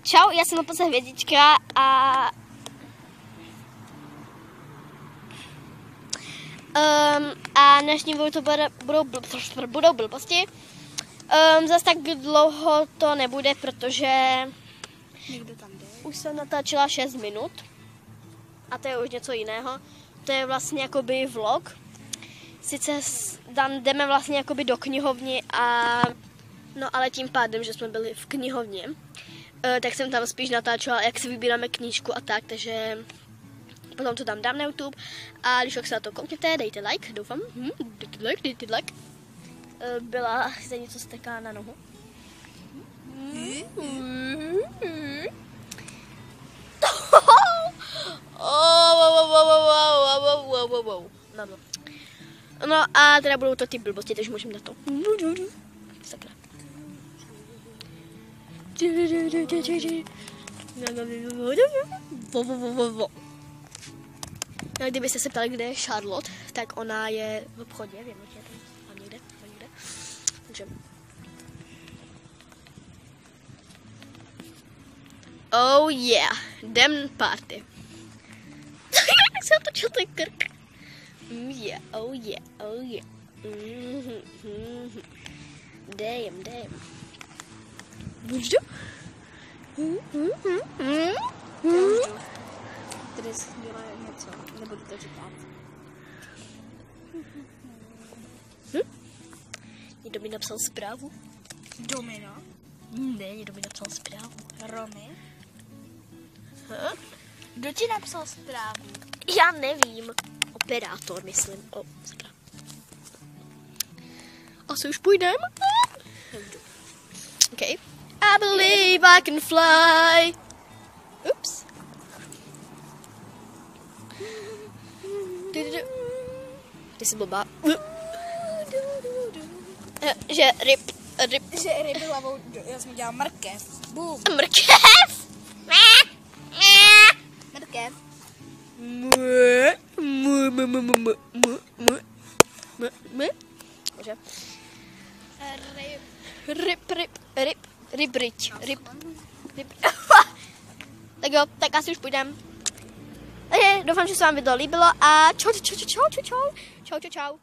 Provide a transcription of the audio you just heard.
Čau, já jsem Opose Hvězdička a dnešní to budou blbosti. Zas tak dlouho to nebude, protože už jsem natáčela 6 minut a to je už něco jiného. To je vlastně jakoby vlog. Sice jdeme vlastně jakoby do knihovny no ale tím pádem, že jsme byli v knihovně, tak jsem tam spíš natáčela, jak si vybíráme knížku a tak, takže potom to tam dám na YouTube a když se na to koukněte, dejte like, doufám, dejte like. Byla se něco steká na nohu. No a teda budou to ty blbosti, takže můžeme na to. Sakra. No, kdybyste se ptali, kde je Charlotte, tak ona je v obchodě, vím, že je tam někde. Takže. Oh yeah, dem party. Jak se otočil ten krk. Yeah, oh yeah, oh yeah. Damn. Buďte? Tady se dělá něco, nebudu to říkat. Někdo mi napsal zprávu. Domino? Ne, někdo mi napsal zprávu. Romy? Kdo ti napsal zprávu? Já nevím. Operátor, myslím. Sakra. Asi už půjdem. Okay. I believe I can fly. Oops. Ty jsi blbá. Že ryb. Že ryby hlavou, já jsem dělala mrkev. Bum. Mrkev. Mrkev. Ryb. Tak jo, tak asi už půjdem. Doufám, že se vám video líbilo a čau.